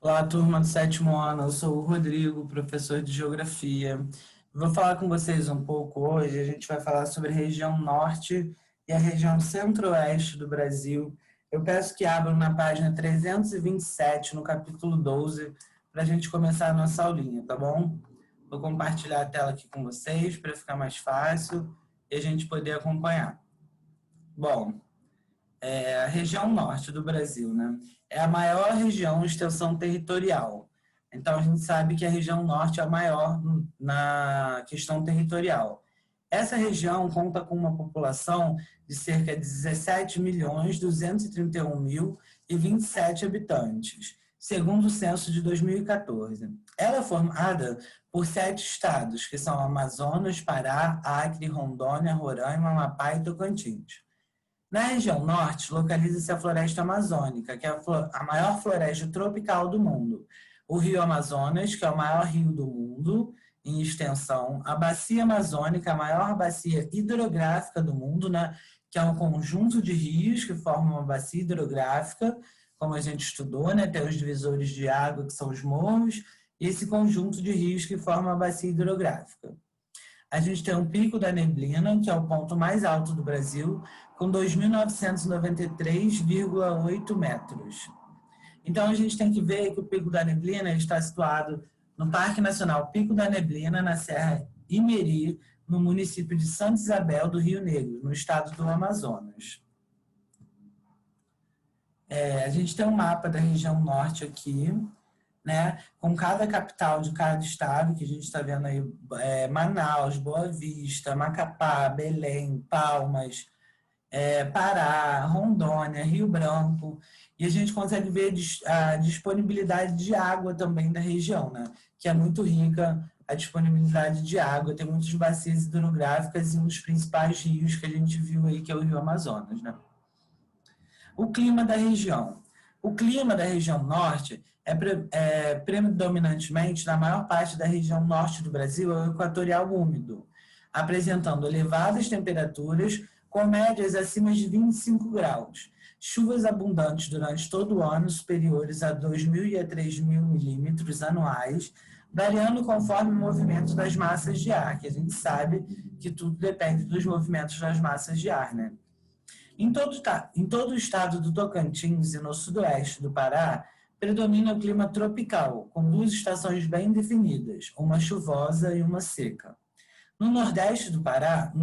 Olá, turma do sétimo ano. Eu sou o Rodrigo, professor de Geografia. Vou falar com vocês um pouco hoje. A gente vai falar sobre a região norte e a região centro-oeste do Brasil. Eu peço que abram na página 327, no capítulo 12, para a gente começar a nossa aulinha, tá bom? Vou compartilhar a tela aqui com vocês para ficar mais fácil e a gente poder acompanhar. Bom, a região norte do Brasil, né? É a maior região em extensão territorial. Então, a gente sabe que a região norte é a maior na questão territorial. Essa região conta com uma população de cerca de 17.231.027 habitantes, segundo o censo de 2014. Ela é formada por 7 estados, que são Amazonas, Pará, Acre, Rondônia, Roraima, Amapá e Tocantins. Na região norte, localiza-se a floresta amazônica, que é a maior floresta tropical do mundo. O rio Amazonas, que é o maior rio do mundo em extensão. A bacia amazônica, a maior bacia hidrográfica do mundo, né? Que é um conjunto de rios que formam uma bacia hidrográfica, como a gente estudou, né? Tem os divisores de água, que são os morros, e esse conjunto de rios que formam a bacia hidrográfica. A gente tem o Pico da Neblina, que é o ponto mais alto do Brasil, com 2.993,8 metros. Então, a gente tem que ver que o Pico da Neblina está situado no Parque Nacional Pico da Neblina, na Serra Imeri, no município de Santa Isabel do Rio Negro, no estado do Amazonas. A gente tem um mapa da região norte aqui, né, com cada capital de cada estado, que a gente está vendo aí, Manaus, Boa Vista, Macapá, Belém, Palmas, Pará, Rondônia, Rio Branco, e a gente consegue ver a disponibilidade de água também da região, né, que é muito rica a disponibilidade de água, tem muitas bacias hidrográficas e um dos principais rios que a gente viu aí, que é o Rio Amazonas, né. O clima da região. O clima da região norte é predominantemente, na maior parte da região norte do Brasil, é o equatorial úmido, apresentando elevadas temperaturas com médias acima de 25 graus. Chuvas abundantes durante todo o ano, superiores a 2.000 e a 3.000 milímetros anuais, variando conforme o movimento das massas de ar, que a gente sabe que tudo depende dos movimentos das massas de ar, né? Em todo o estado do Tocantins e no sudoeste do Pará, predomina o clima tropical, com duas estações bem definidas, uma chuvosa e uma seca. No noroeste do Pará,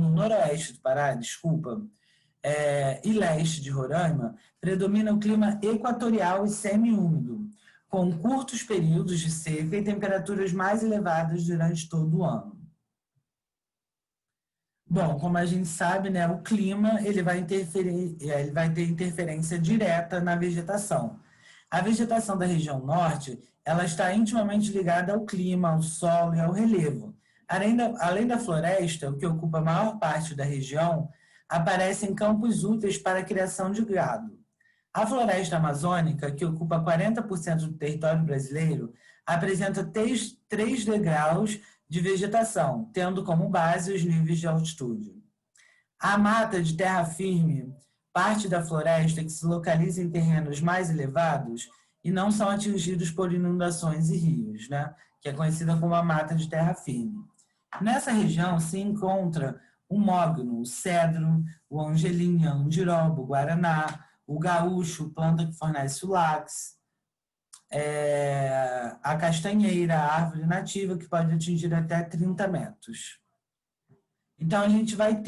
desculpa, e leste de Roraima, predomina o clima equatorial e semiúmido, com curtos períodos de seca e temperaturas mais elevadas durante todo o ano. Bom, como a gente sabe, né, o clima ele vai ter interferência direta na vegetação. A vegetação da região norte, ela está intimamente ligada ao clima, ao solo e ao relevo. Além da floresta, o que ocupa a maior parte da região, aparecem campos úteis para a criação de gado. A floresta amazônica, que ocupa 40% do território brasileiro, apresenta três degraus de vegetação, tendo como base os níveis de altitude. A mata de terra firme, parte da floresta que se localiza em terrenos mais elevados e não são atingidos por inundações e rios, né? Que é conhecida como a mata de terra firme. Nessa região se encontra o mogno, o cedro, o angelim, a andiroba, o guaraná, o gaúcho, planta que fornece o látex, a castanheira, a árvore nativa, que pode atingir até 30 metros. Então, a gente vai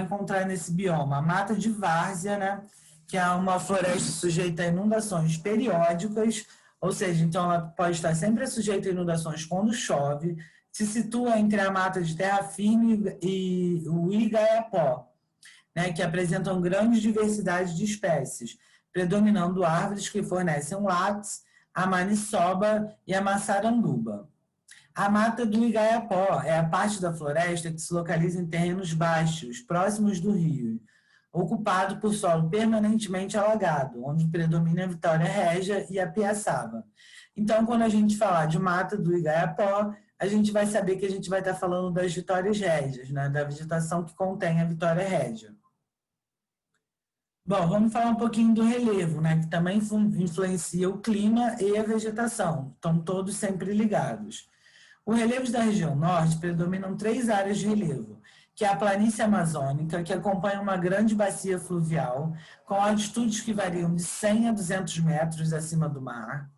encontrar nesse bioma a mata de várzea, né, que é uma floresta sujeita a inundações periódicas, ou seja, então ela pode estar sempre sujeita a inundações quando chove, se situa entre a mata de terra firme e o Igaiapó, né, que apresentam grande diversidade de espécies, predominando árvores que fornecem látex, a maniçoba e a maçaranduba. A mata do Igaiapó é a parte da floresta que se localiza em terrenos baixos, próximos do rio, ocupado por solo permanentemente alagado, onde predomina a Vitória Régia e a Piaçaba. Então, quando a gente falar de mata do Igaiapó, a gente vai saber que a gente vai estar falando das Vitórias Régias, né, da vegetação que contém a Vitória Régia. Bom, vamos falar um pouquinho do relevo, né, que também influencia o clima e a vegetação. Estão todos sempre ligados. Os relevos da região norte predominam três áreas de relevo, que é a planície amazônica, que acompanha uma grande bacia fluvial, com altitudes que variam de 100 a 200 metros acima do mar.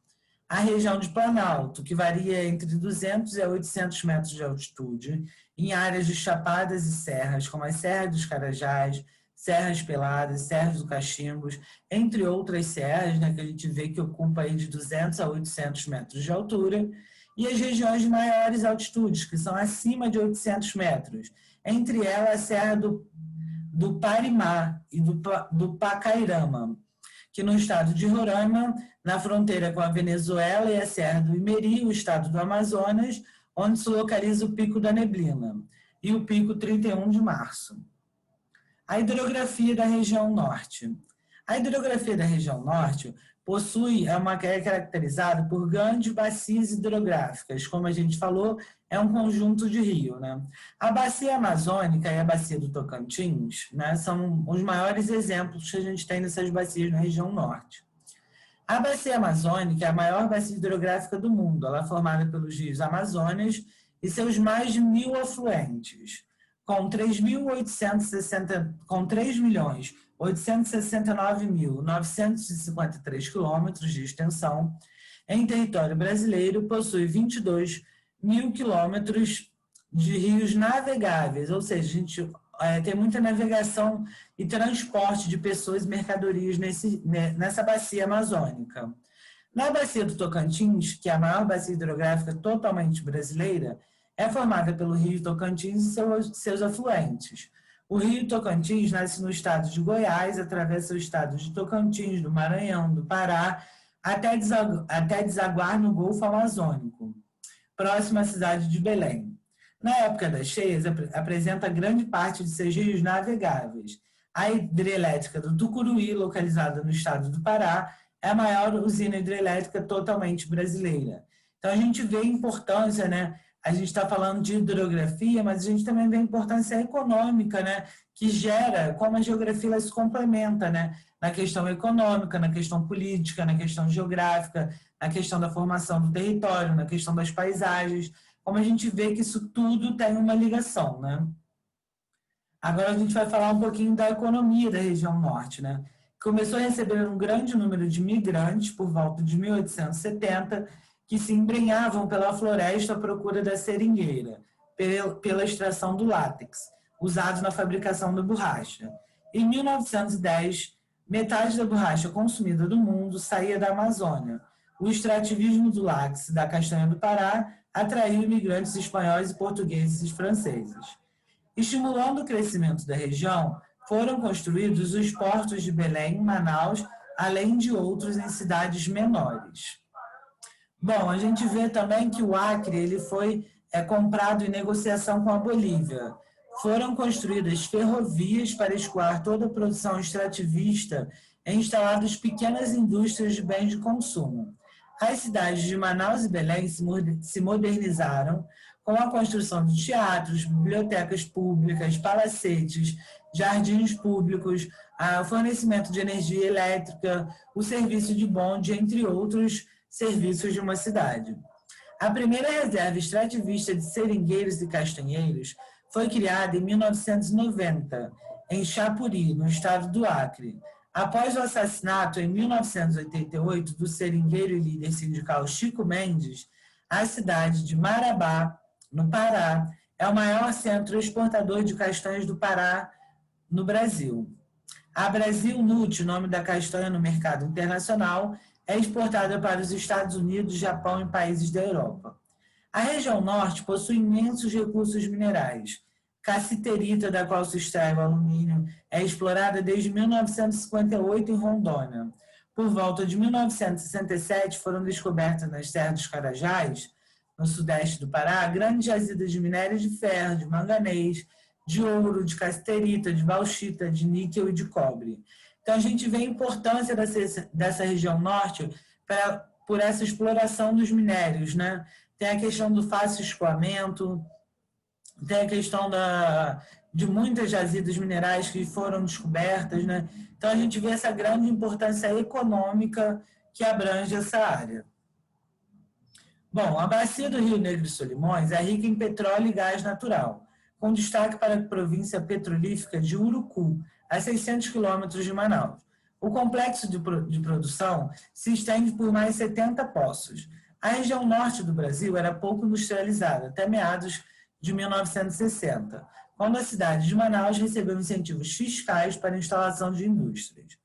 A região de Planalto, que varia entre 200 e 800 metros de altitude, em áreas de chapadas e serras, como as Serras dos Carajás, Serras Peladas, Serras do Caximbos, entre outras serras, né, que a gente vê que ocupa aí de 200 a 800 metros de altura, e as regiões de maiores altitudes, que são acima de 800 metros, entre elas a Serra do Parimá e do Pacairama, que no estado de Roraima, na fronteira com a Venezuela, e a Serra do Imeri, o estado do Amazonas, onde se localiza o Pico da Neblina, e o Pico 31 de Março. A hidrografia da região norte. A hidrografia da região norte é caracterizada por grandes bacias hidrográficas, como a gente falou, é um conjunto de rio, né? A bacia amazônica e a bacia do Tocantins, né, são os maiores exemplos que a gente tem dessas bacias na região norte. A bacia amazônica é a maior bacia hidrográfica do mundo. Ela é formada pelos rios Amazonas e seus mais de 1.000 afluentes, com 3.869.953 quilômetros de extensão. Em território brasileiro, possui 22 mil quilômetros de rios navegáveis, ou seja, a gente tem muita navegação e transporte de pessoas e mercadorias nessa bacia amazônica. Na bacia do Tocantins, que é a maior bacia hidrográfica totalmente brasileira, é formada pelo rio Tocantins e seus afluentes. O rio Tocantins nasce no estado de Goiás, atravessa o estado de Tocantins, do Maranhão, do Pará, até desaguar no Golfo Amazônico, próximo à cidade de Belém. Na época das cheias, apresenta grande parte de seus rios navegáveis. A hidrelétrica do Tucuruí, localizada no estado do Pará, é a maior usina hidrelétrica totalmente brasileira. Então, a gente vê a importância, né? A gente está falando de hidrografia, mas a gente também vê a importância econômica, né? Que gera, como a geografia ela se complementa, né? Na questão econômica, na questão política, na questão geográfica, na questão da formação do território, na questão das paisagens, como a gente vê que isso tudo tem uma ligação, né? Agora a gente vai falar um pouquinho da economia da região norte, né? Começou a receber um grande número de migrantes por volta de 1870, que se embrenhavam pela floresta à procura da seringueira, pela extração do látex, usado na fabricação da borracha. Em 1910, metade da borracha consumida do mundo saía da Amazônia. O extrativismo do látex da castanha do Pará atraiu imigrantes espanhóis e portugueses e franceses. Estimulando o crescimento da região, foram construídos os portos de Belém e Manaus, além de outros em cidades menores. Bom, a gente vê também que o Acre ele foi comprado em negociação com a Bolívia. Foram construídas ferrovias para escoar toda a produção extrativista e instaladas pequenas indústrias de bens de consumo. As cidades de Manaus e Belém se modernizaram com a construção de teatros, bibliotecas públicas, palacetes, jardins públicos, o fornecimento de energia elétrica, o serviço de bonde, entre outros serviços de uma cidade. A primeira reserva extrativista de seringueiros e castanheiros foi criada em 1990, em Chapuri, no estado do Acre. Após o assassinato, em 1988, do seringueiro e líder sindical Chico Mendes, a cidade de Marabá, no Pará, é o maior centro exportador de castanhas do Pará no Brasil. A Brasil Nut, nome da castanha no mercado internacional, é exportada para os Estados Unidos, Japão e países da Europa. A região norte possui imensos recursos minerais. Cassiterita, da qual se extrai o alumínio, é explorada desde 1958 em Rondônia. Por volta de 1967, foram descobertas nas Serras dos Carajás, no sudeste do Pará, grandes jazidas de minério de ferro, de manganês, de ouro, de cassiterita, de bauxita, de níquel e de cobre. Então, a gente vê a importância dessa região norte por essa exploração dos minérios, né? Tem a questão do fácil escoamento, tem a questão de muitas jazidas minerais que foram descobertas, né? Então, a gente vê essa grande importância econômica que abrange essa área. Bom, a bacia do Rio Negro e Solimões é rica em petróleo e gás natural, com destaque para a província petrolífera de Urucu, a 600 quilômetros de Manaus. O complexo de produção se estende por mais 70 poços. A região norte do Brasil era pouco industrializada, até meados de 1960, quando a cidade de Manaus recebeu incentivos fiscais para a instalação de indústrias.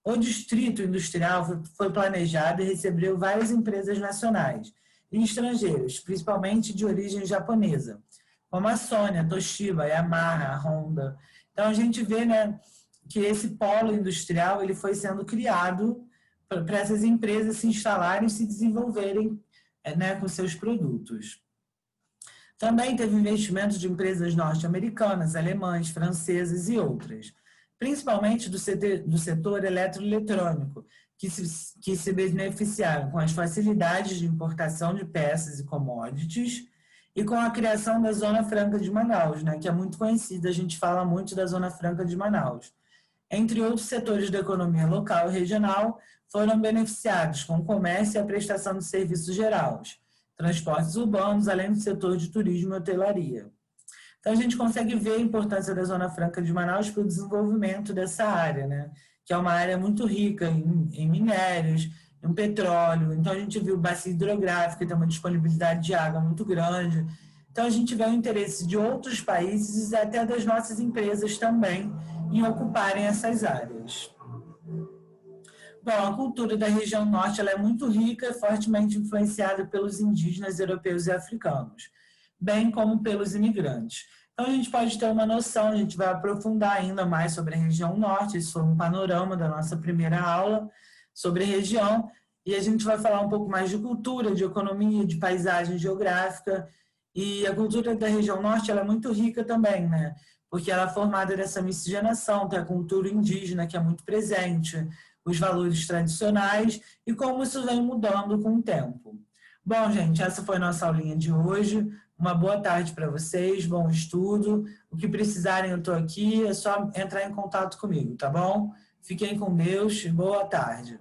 O distrito industrial foi planejado e recebeu várias empresas nacionais e estrangeiras, principalmente de origem japonesa, como a Sony, a Toshiba, a Yamaha, a Honda. Então, a gente vê, né, que esse polo industrial ele foi sendo criado para essas empresas se instalarem e se desenvolverem, né, com seus produtos. Também teve investimentos de empresas norte-americanas, alemãs, francesas e outras, principalmente do setor eletroeletrônico, que se beneficiaram com as facilidades de importação de peças e commodities e com a criação da Zona Franca de Manaus, né, que é muito conhecida, a gente fala muito da Zona Franca de Manaus. Entre outros setores da economia local e regional, foram beneficiados com o comércio e a prestação de serviços gerais, transportes urbanos, além do setor de turismo e hotelaria. Então, a gente consegue ver a importância da Zona Franca de Manaus para o desenvolvimento dessa área, né? Que é uma área muito rica em minérios, em petróleo. Então, a gente viu o bacia hidrográfico, que tem uma disponibilidade de água muito grande. Então, a gente vê o interesse de outros países e até das nossas empresas também em ocuparem essas áreas. Bom, a cultura da região norte ela é muito rica e fortemente influenciada pelos indígenas europeus e africanos, bem como pelos imigrantes. Então, a gente pode ter uma noção, a gente vai aprofundar ainda mais sobre a região norte, isso foi um panorama da nossa primeira aula sobre a região, e a gente vai falar um pouco mais de cultura, de economia, de paisagem geográfica, e a cultura da região norte ela é muito rica também, né? Porque ela é formada dessa miscigenação, tem a cultura indígena que é muito presente, os valores tradicionais e como isso vem mudando com o tempo. Bom, gente, essa foi a nossa aulinha de hoje. Uma boa tarde para vocês, bom estudo. O que precisarem, eu estou aqui, é só entrar em contato comigo, tá bom? Fiquem com Deus e boa tarde.